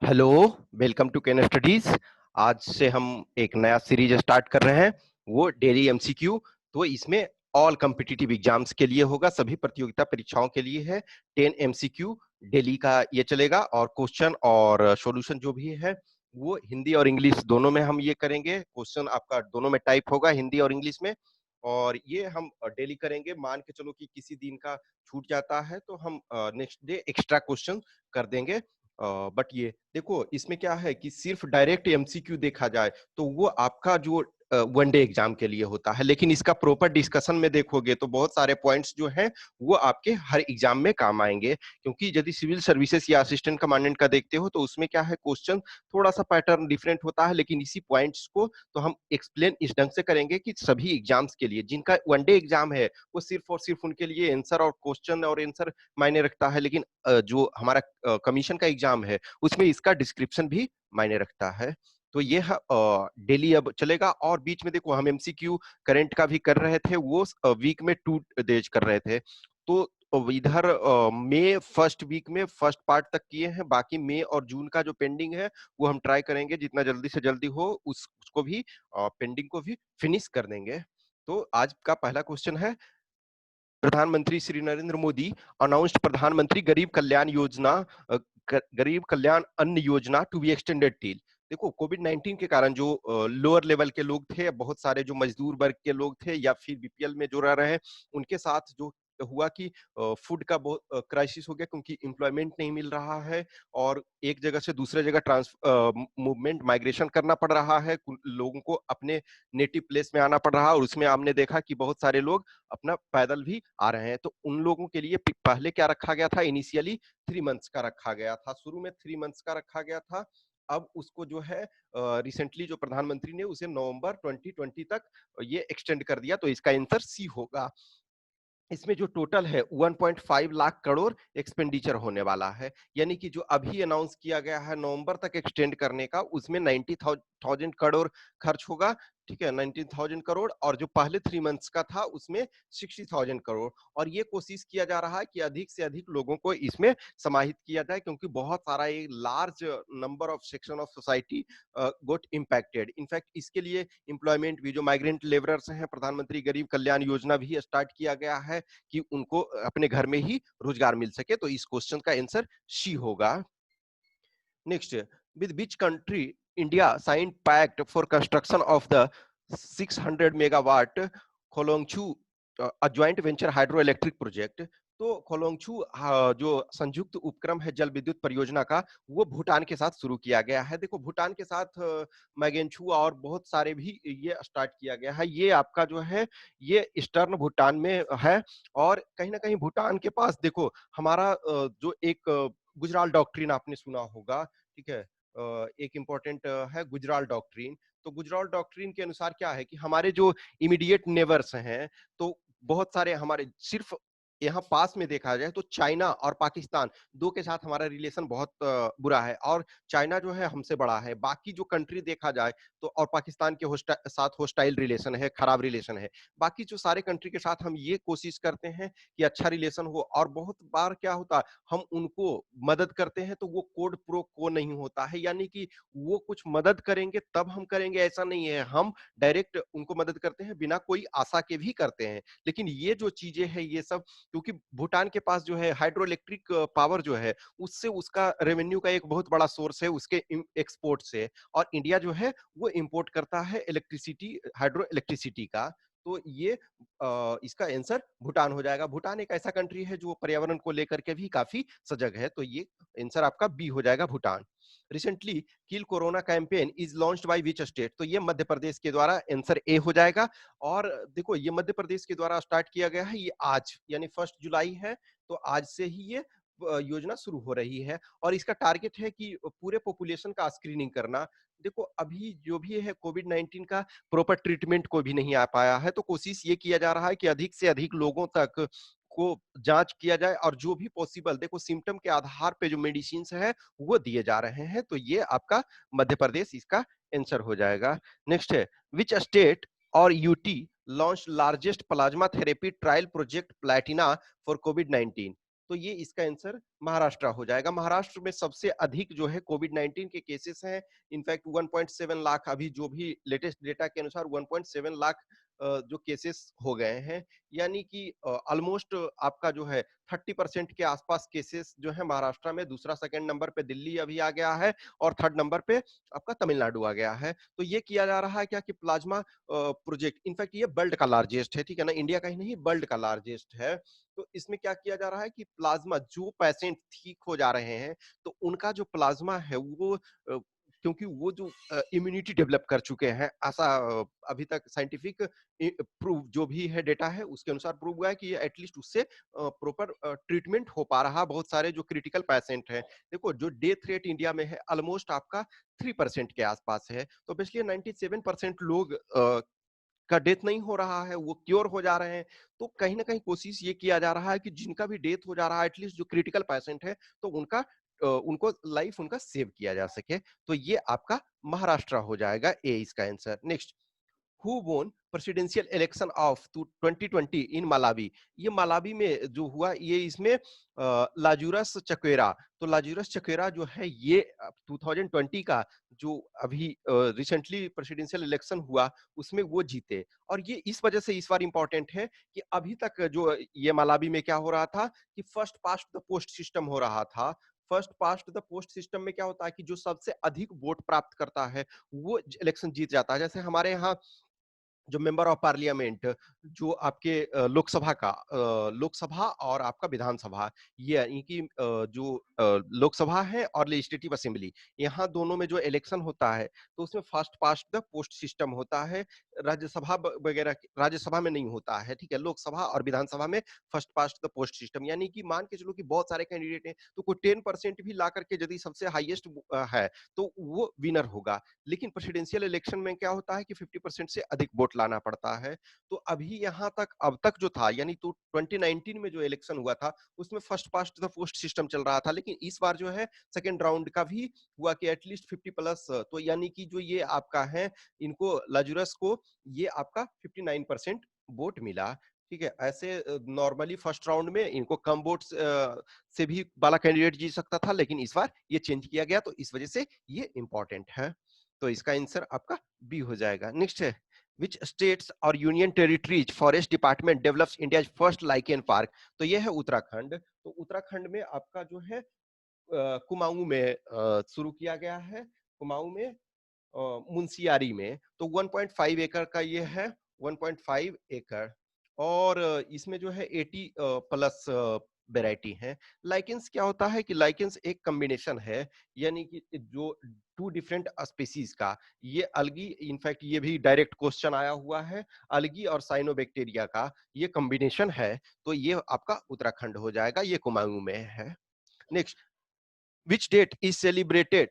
Hello. Welcome to can studies. आज से हम एक नया सीरीज स्टार्ट कर रहे हैं, वो डेली एमसीक्यू। तो इसमें ऑल कॉम्पिटिटिव एग्जाम्स के लिए होगा, सभी प्रतियोगिता परीक्षाओं के लिए है। 10 एमसीक्यू डेली का ये चलेगा, और क्वेश्चन और सॉल्यूशन जो भी है वो हिंदी और इंग्लिश दोनों में हम ये करेंगे। क्वेश्चन आपका दोनों में टाइप होगा, हिंदी और इंग्लिश में। और ये हम डेली करेंगे। मान के चलो कि किसी दिन का छूट जाता है तो हम नेक्स्ट डे एक्स्ट्रा क्वेश्चन कर देंगे। बट ये देखो, इसमें क्या है कि सिर्फ डायरेक्ट एमसीक्यू देखा जाए तो वो आपका जो वनडे एग्जाम के लिए होता है, लेकिन इसका प्रॉपर डिस्कशन में देखोगे तो बहुत सारे पॉइंट्स जो हैं वो आपके हर एग्जाम में काम आएंगे। क्योंकि यदि सिविल सर्विसेज या असिस्टेंट कमांडेंट का देखते हो तो उसमें क्या है, क्वेश्चन थोड़ा सा पैटर्न डिफरेंट होता है, लेकिन इसी पॉइंट्स को तो हम एक्सप्लेन इस ढंग से करेंगे कि सभी एग्जाम्स के लिए, जिनका वनडे एग्जाम है वो सिर्फ और सिर्फ उनके लिए आंसर और क्वेश्चन और आंसर मायने रखता है, लेकिन जो हमारा कमीशन का एग्जाम है उसमें इसका डिस्क्रिप्शन भी मायने रखता है। तो ये डेली अब चलेगा। और बीच में देखो, हम एमसीक्यू करंट का भी कर रहे थे, वो वीक में 2 डेज कर रहे थे। तो इधर मई फर्स्ट वीक में फर्स्ट पार्ट तक किए हैं, बाकी मई और जून का जो पेंडिंग है वो हम ट्राई करेंगे जितना जल्दी से जल्दी हो उसको भी पेंडिंग को भी फिनिश कर देंगे। तो आज का पहला क्वेश्चन है, प्रधानमंत्री श्री नरेंद्र मोदी अनाउंस्ड प्रधानमंत्री गरीब कल्याण योजना, गरीब कल्याण अन्न योजना टू बी एक्सटेंडेड टिल। देखो, कोविड 19 के कारण जो लोअर लेवल के लोग थे, बहुत सारे जो मजदूर वर्ग के लोग थे या फिर बीपीएल में जो रह रहे हैं, उनके साथ जो हुआ कि फूड का बहुत क्राइसिस हो गया, क्योंकि एम्प्लॉयमेंट नहीं मिल रहा है और एक जगह से दूसरे जगह मूवमेंट माइग्रेशन करना पड़ रहा है, लोगों को अपने नेटिव प्लेस में आना पड़ रहा है। और उसमें हमने देखा कि बहुत सारे लोग अपना पैदल भी आ रहे हैं। तो उन लोगों के लिए पहले क्या रखा गया था, इनिशियली 3 मंथ्स का रखा गया था, शुरू में 3 मंथ्स का रखा गया था। अब उसको जो है रिसेंटली जो प्रधानमंत्री ने उसे नवंबर 2020 तक ये एक्सटेंड कर दिया। तो इसका आंसर सी होगा। इसमें जो टोटल है 1.5 लाख करोड़ एक्सपेंडिचर होने वाला है, यानी कि जो अभी अनाउंस किया गया है नवंबर तक एक्सटेंड करने का, उसमें 90,000 करोड़ खर्च होगा। ठीक है, 19,000 करोड़। और जो पहले 3 मंथ्स का था उसमें 60,000 करोड़। और ये कोशिश किया जा रहा है कि अधिक से अधिक लोगों को इसमें समाहित किया जाए, क्योंकि बहुत सारा एक large number of section of society got impacted. In fact इसके लिए एम्प्लॉयमेंट भी, जो माइग्रेंट लेबरर्स हैं, प्रधानमंत्री गरीब कल्याण योजना भी स्टार्ट किया गया है कि उनको अपने घर में ही रोजगार मिल सके। तो इस क्वेश्चन का आंसर सी होगा। Next, with which country India signed pact for construction of the 600 megawatt Kholongchhu joint venture hydro electric project. तो खोलोंगछू जो संयुक्त उपक्रम है जल विद्युत परियोजना का, वो भूटान के साथ शुरू किया गया है। देखो, भूटान के साथ मैगेंछू और बहुत सारे भी ये स्टार्ट किया गया है। ये आपका जो है ये ईस्टर्न भूटान में है। और कहीं ना कहीं भूटान के पास देखो, हमारा जो एक गुजराल डॉक्ट्रिन आपने सुना होगा। ठीक है, एक इंपॉर्टेंट है गुजराल डॉक्ट्रिन। तो गुजराल डॉक्ट्रिन के अनुसार क्या है कि हमारे जो इमीडिएट नेबर्स हैं, तो बहुत सारे हमारे सिर्फ यहाँ पास में देखा जाए तो चाइना और पाकिस्तान दो के साथ हमारा रिलेशन बहुत बुरा है। और चाइना जो है हमसे बड़ा है। बाकी जो कंट्री देखा जाए तो, और पाकिस्तान के साथ होस्टाइल रिलेशन है, खराब रिलेशन है। बाकी जो सारे कंट्री के साथ हम ये कोशिश करते हैं कि अच्छा रिलेशन हो। और बहुत बार क्या होता है, हम उनको मदद करते हैं तो वो कोड प्रो को नहीं होता है, यानी कि वो कुछ मदद करेंगे तब हम करेंगे, ऐसा नहीं है। हम डायरेक्ट उनको मदद करते हैं, बिना कोई आशा के भी करते हैं। लेकिन ये जो चीजें हैं ये सब, क्योंकि भूटान के पास जो है हाइड्रो इलेक्ट्रिक पावर जो है, उससे उसका रेवेन्यू का एक बहुत बड़ा सोर्स है उसके एक्सपोर्ट से। और इंडिया जो है वो इंपोर्ट करता है इलेक्ट्रिसिटी, हाइड्रो इलेक्ट्रिसिटी का। तो ये इसका आंसर भूटान हो जाएगा। भूटान एक ऐसा कंट्री है जो पर्यावरण को लेकर के भी काफी सजग है। तो ये आंसर आपका बी हो जाएगा, Bhutan. Recently kill corona campaign is launched by which state. तो ये मध्य प्रदेश के द्वारा, आंसर ए हो जाएगा। और देखो, ये मध्य प्रदेश के द्वारा स्टार्ट किया गया है, ये आज यानी 1 जुलाई है। तो आज से ही ये योजना शुरू हो रही है। और इसका टारगेट है कि पूरे पॉपुलेशन का स्क्रीनिंग करना। देखो, अभी जो भी है कोविड 19 का प्रॉपर ट्रीटमेंट को भी नहीं आ पाया है, तो कोशिश ये किया जा रहा है कि अधिक से अधिक लोगों तक को जांच किया जाए। और जो भी पॉसिबल, देखो, सिम्टम के आधार पे जो मेडिसिन है वो दिए जा रहे हैं। तो ये आपका मध्य प्रदेश इसका आंसर हो जाएगा। नेक्स्ट है, विच स्टेट और UT launch largest plasma therapy trial project Platina for Covid 19। तो ये इसका आंसर महाराष्ट्र हो जाएगा। महाराष्ट्र में सबसे अधिक जो है कोविड-19 के केसेस हैं। इनफैक्ट 1.7 लाख, अभी जो भी लेटेस्ट डेटा के अनुसार 1.7 लाख जो केसेस हो गए हैं, यानी कि ऑलमोस्ट आपका जो है 30% के आसपास केसेस जो है महाराष्ट्र में। दूसरा सेकंड नंबर पे दिल्ली अभी आ गया है और थर्ड नंबर पे आपका तमिलनाडु आ गया है। तो ये किया जा रहा है क्या कि प्लाज्मा प्रोजेक्ट, इनफैक्ट ये वर्ल्ड का लार्जेस्ट है, ठीक है ना, इंडिया का ही नहीं वर्ल्ड का लार्जेस्ट है। तो इसमें क्या किया जा रहा है कि प्लाज्मा, जो पेशेंट ठीक हो जा रहे हैं तो उनका जो प्लाज्मा है वो क्योंकि वो जो इम्यूनिटी डेवलप कर चुके हैं, ऐसा अभी तक साइंटिफिक प्रूव जो भी है डेटा है उसके अनुसार प्रूव हुआ है कि एटलीस्ट उससे प्रॉपर ट्रीटमेंट हो पा रहा। बहुत सारे जो क्रिटिकल पेशेंट हैं, देखो जो डेथ रेट इंडिया में है ऑलमोस्ट आपका 3% के आसपास है, तो बेसिकली 97% लोग का डेथ नहीं हो रहा है, वो क्योर हो जा रहे हैं। तो कहीं ना कहीं कोशिश ये किया जा रहा है कि जिनका भी डेथ हो जा रहा है, एटलीस्ट जो क्रिटिकल पेशेंट है, तो उनको लाइफ उनका सेव किया जा सके। तो ये आपका महाराष्ट्र हो जाएगा, ए इसका आंसर। नेक्स्ट, हु वोन presidential election of 2020 in Malawi. ये मलावी में जो हुआ, ये इसमें लाजूरस चक्वेरा। तो लाजूरस चक्वेरा जो है ये 2020 का जो अभी रिसेंटली प्रेसिडेंशियल इलेक्शन हुआ उसमें वो जीते। और ये इस वजह से इस बार इंपॉर्टेंट है कि अभी तक जो ये मलावी में क्या हो रहा था कि first past the post system हो रहा था। First past the post system में क्या होता है कि जो सबसे अधिक वोट प्राप्त करता है वो इलेक्शन जीत जाता है। जैसे हमारे यहाँ जो मेंबर ऑफ पार्लियामेंट, जो आपके लोकसभा और आपका विधानसभा, ये यानी कि जो लोकसभा है और लेजिस्लेटिव असेंबली, यहाँ दोनों में जो इलेक्शन होता है तो उसमें first past the post system होता है। राज्यसभा वगैरह, राज्यसभा में नहीं होता है, ठीक है। लोकसभा और विधानसभा में first past the post system, यानी कि मान के चलो कि बहुत सारे कैंडिडेट हैं तो कोई 10% भी ला करके यदि सबसे हाईएस्ट है तो वो विनर होगा। लेकिन प्रेसिडेंशियल इलेक्शन में क्या होता है कि 50% से अधिक वोट लाना पड़ता है। तो अभी यहाँ तक अब तक जो था, यानी तो 2019 में जो इलेक्शन हुआ था उसमें first past the post system चल रहा था, लेकिन इस बार जो है सेकेंड राउंड का भी हुआ कि एटलीस्ट 50+, तो यानी कि जो ये आपका है, इनको लाजुरस को ये आपका 59% वोट मिला। ठीक है, ऐसे नॉर्मली फर्स्ट राउंड में इनको कम वोट से भी वाला कैंडिडेट जीत सकता था, लेकिन इस बार ये चेंज किया गया, तो इस वजह से ये इंपॉर्टेंट है। तो इसका आंसर आपका बी हो जाएगा। नेक्स्ट है, विच स्टेट्स और union territories forest department develops India first lichen park. तो ये है उत्तराखंड। तो उत्तराखंड में आपका जो है कुमाऊं में शुरू किया गया है। कुमाऊं में मुंशियारी में। तो 1.5 एकड़ का ये है, 1.5 एकड़। और इसमें जो है 80 प्लस वेराइटी है। लाइकेंस क्या होता है कि लाइकेंस एक कॉम्बिनेशन है, यानी कि जो टू डिफरेंट स्पीसीज का, ये अलगी, इनफैक्ट ये भी डायरेक्ट क्वेश्चन आया हुआ है, अलगी और साइनोबैक्टीरिया का ये कॉम्बिनेशन है। तो ये आपका उत्तराखंड हो जाएगा, ये कुमाऊं में है। Next, which date is celebrated,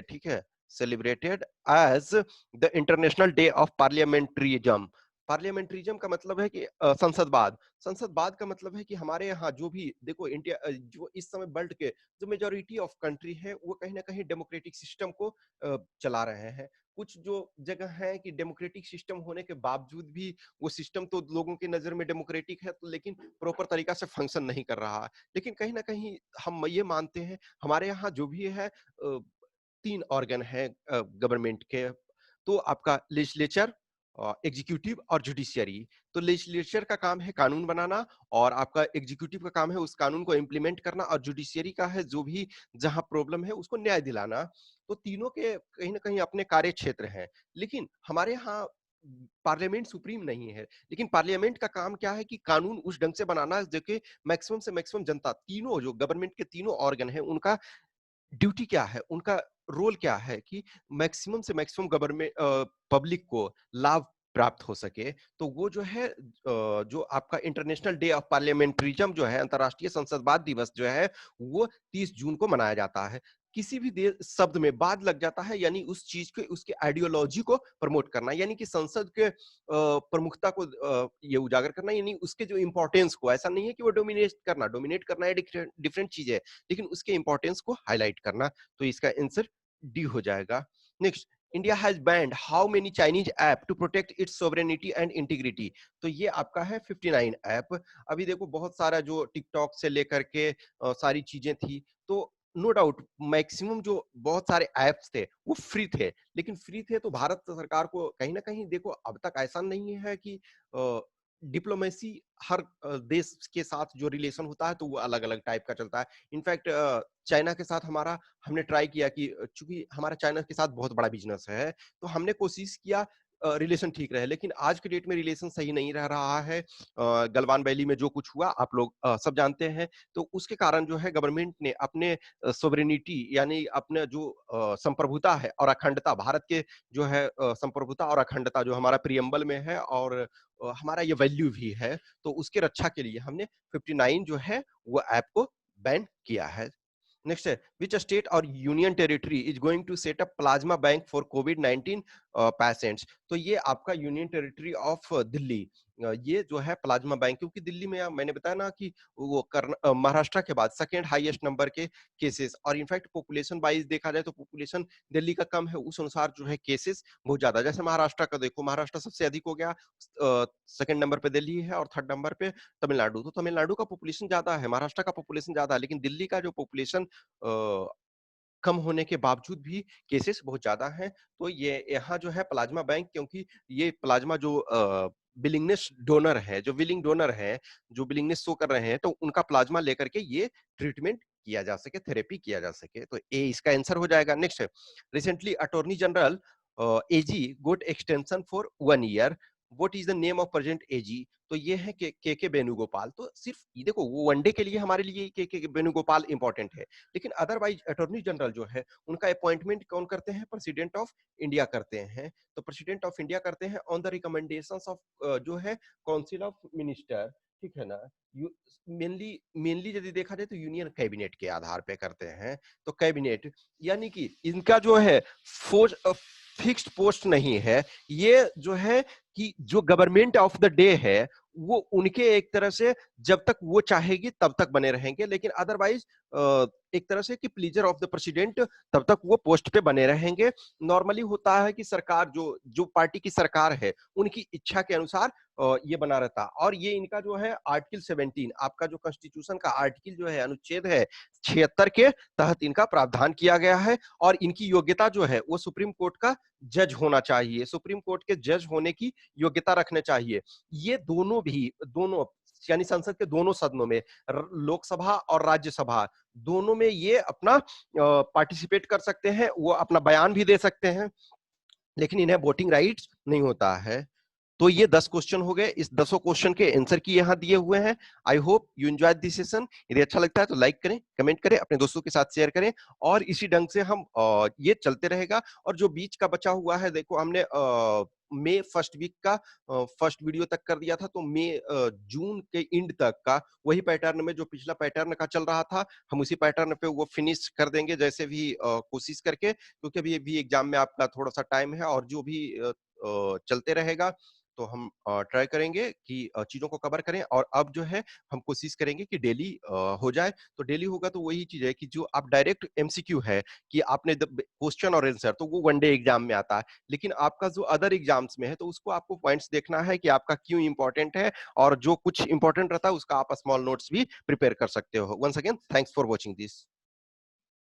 ठीक है, celebrated as the international day of parliamentarism। पार्लियामेंट्रिज्म का मतलब है कि संसदवाद। संसदवाद का मतलब है कि हमारे यहाँ जो भी देखो इंडिया, जो इस समय वर्ल्ड के जो मेजोरिटी ऑफ कंट्री है वो कहीं ना कहीं डेमोक्रेटिक सिस्टम को चला रहे हैं। कुछ जो जगह है कि डेमोक्रेटिक सिस्टम होने के बावजूद भी वो सिस्टम तो लोगों की नजर में डेमोक्रेटिक है, तो लेकिन प्रॉपर तरीका से फंक्शन नहीं कर रहा है। लेकिन कहीं ना कहीं हम ये मानते हैं, हमारे यहाँ जो भी है 3 ऑर्गन है गवर्नमेंट के। तो आपका लेजिस्लेचर, एग्जीक्यूटिव और जुडिशियरी। तो लेजिस्लेचर का काम है कानून बनाना, और आपका एग्जीक्यूटिव का काम है उस कानून को इम्प्लीमेंट करना, और जुडिशियरी का है जो भी जहां प्रॉब्लम है उसको न्याय दिलाना। तो तीनों के कहीं ना कहीं अपने कार्य क्षेत्र हैं। लेकिन हमारे यहाँ पार्लियामेंट सुप्रीम नहीं है, लेकिन पार्लियामेंट का काम क्या है कि कानून उस ढंग से बनाना जो कि मैक्सिमम से मैक्सिमम जनता, तीनों जो गवर्नमेंट के तीनों ऑर्गन है उनका ड्यूटी क्या है, उनका रोल क्या है कि मैक्सिमम से मैक्सिमम गवर्नमेंट पब्लिक को लाभ प्राप्त हो सके। तो वो जो है जो आपका इंटरनेशनल डे ऑफ पार्लियामेंट्रिज्म जो है, अंतरराष्ट्रीय संसदवाद दिवस जो है, वो 30 जून को मनाया जाता है। किसी भी देश शब्द में बाद लग जाता है, यानी उस चीज के, उसके आइडियोलॉजी को प्रमोट करना, यानी कि संसद के प्रमुखता को ये उजागर करना, यानी उसके जो इंपॉर्टेंस को, ऐसा नहीं है कि वो डोमिनेट करना है, डिफरेंट चीज है, लेकिन उसके इंपॉर्टेंस को हाईलाइट करना। तो इसका आंसर डी हो जाएगा। Next, India has banned how many Chinese app to protect its sovereignty and integrity. तो ये आपका है 59 ऐप। अभी देखो बहुत सारा जो टिकटॉक से लेकर के सारी चीजें थी, तो नो डाउट मैक्सिमम जो बहुत सारे ऐप्स थे वो फ्री थे, लेकिन फ्री थे तो भारत सरकार को कहीं ना कहीं देखो अब तक ऐसा नहीं है कि डिप्लोमेसी हर देश के साथ जो रिलेशन होता है तो वो अलग अलग टाइप का चलता है। इनफैक्ट चाइना के साथ हमारा हमने ट्राई किया कि चूंकि हमारा चाइना के साथ बहुत बड़ा बिजनेस है, तो हमने कोशिश किया रिलेशन ठीक रहे, लेकिन आज के डेट में रिलेशन सही नहीं रह रहा है। गलवान वैली में जो कुछ हुआ आप लोग सब जानते हैं, तो उसके कारण जो है गवर्नमेंट ने अपने सोवरेनिटी यानी अपने जो संप्रभुता है और अखंडता, भारत के जो है संप्रभुता और अखंडता जो हमारा प्रियम्बल में है और हमारा ये वैल्यू भी है, तो उसके रक्षा के लिए हमने 59 जो है वो ऐप को बैन किया है। नेक्स्ट है, विच स्टेट और union territory is going to set up plasma bank for कोविड-19 पेशेंट्स। तो ये आपका यूनियन टेरिटरी ऑफ दिल्ली, ये जो है प्लाज्मा बैंक, क्योंकि दिल्ली में मैंने बताया ना कि वो महाराष्ट्र के बाद सेकंड हाईएस्ट नंबर के केसेस, और इनफैक्ट पॉपुलेशन वाइज देखा जाए तो पॉपुलेशन दिल्ली का कम है, उस अनुसार जो है केसेस बहुत ज्यादा। जैसे महाराष्ट्र का देखो, महाराष्ट्र सबसे अधिक हो गया, सेकंड नंबर पे दिल्ली है और थर्ड नंबर पे तमिलनाडु। तो तमिलनाडु का पॉपुलेशन ज्यादा है, महाराष्ट्र का पॉपुलेशन ज्यादा है, लेकिन दिल्ली का जो पॉपुलेशन कम होने के बावजूद भी केसेस बहुत ज्यादा हैं। तो ये यहाँ जो है प्लाज्मा बैंक, क्योंकि ये प्लाज्मा जो विलिंगनेस डोनर है, जो विलिंग डोनर है, जो विलिंगनेस शो कर रहे हैं, तो उनका प्लाज्मा लेकर के ये ट्रीटमेंट किया जा सके, थेरेपी किया जा सके। तो ए इसका आंसर हो जाएगा। नेक्स्ट है, recently attorney general AG got extension for 1 year, what is the name of present AG. तो ये है के वेणुगोपाल। तो सिर्फ ये देखो वो वनडे के लिए हमारे लिए के वेणुगोपाल इंपॉर्टेंट है, लेकिन अदरवाइज अटॉर्नी जनरल जो है उनका अपॉइंटमेंट कौन करते हैं? प्रेसिडेंट ऑफ इंडिया करते हैं। तो प्रेसिडेंट ऑफ इंडिया करते हैं ऑन द रिकमेंडेशंस ऑफ जो है काउंसिल ऑफ मिनिस्टर, ठीक है ना। मेनली मेनली यदि देखा जाए तो यूनियन कैबिनेट के आधार पे करते हैं। तो कैबिनेट यानी कि इनका जो है फिक्स्ड पोस्ट नहीं है, ये जो है कि जो गवर्नमेंट ऑफ द डे है वो उनके एक तरह से जब तक वो चाहेगी तब तक बने रहेंगे, लेकिन अदरवाइज एक तरह से कि प्लीजर ऑफ द प्रेसिडेंट तब तक वो पोस्ट पे बने रहेंगे। नॉर्मली होता है कि सरकार जो जो पार्टी की सरकार है उनकी इच्छा के अनुसार ये बना रहता, और ये इनका जो है आर्टिकल 17 आपका जो कॉन्स्टिट्यूशन का आर्टिकल जो है अनुच्छेद है 76 के तहत इनका प्रावधान किया गया है। और इनकी योग्यता जो है वो सुप्रीम कोर्ट का जज होना चाहिए, सुप्रीम कोर्ट के जज होने की योग्यता रखने चाहिए। ये दोनों भी दोनों यानी संसद के दोनों सदनों में, लोकसभा और राज्यसभा दोनों में ये अपना पार्टिसिपेट कर सकते हैं, वो अपना बयान भी दे सकते हैं, लेकिन इन्हें वोटिंग राइट्स नहीं होता है। तो ये 10 क्वेश्चन हो गए, इस 10 क्वेश्चन के आंसर की यहाँ दिए हुए हैं। I hope you enjoy this session. यदि अच्छा लगता है तो लाइक करें, कमेंट करें, अपने दोस्तों के साथ शेयर करें, और इसी ढंग से हम ये चलते रहेगा। और जो बीच का बचा हुआ है, देखो हमने मई फर्स्ट वीक का फर्स्ट वीडियो तक कर दिया था, तो मई जून के एंड तक का वही पैटर्न में जो पिछला पैटर्न का चल रहा था, हम उसी पैटर्न पे वो फिनिश कर देंगे जैसे भी कोशिश करके, क्योंकि अभी एग्जाम में आपका थोड़ा सा टाइम है, और जो भी चलते रहेगा तो हम ट्राई करेंगे कि चीजों को कवर करें। और अब जो है हम कोशिश करेंगे कि डेली हो जाए। तो डेली होगा तो वही चीज है कि जो आप डायरेक्ट एमसीक्यू है कि आपने क्वेश्चन और आंसर, तो वो वनडे एग्जाम में आता है, लेकिन आपका जो अदर एग्जाम्स में है तो उसको आपको पॉइंट्स देखना है कि आपका क्यों इंपॉर्टेंट है, और जो कुछ इंपॉर्टेंट रहता है उसका आप स्मॉल नोट्स भी प्रिपेयर कर सकते हो। Once again thanks for watching this.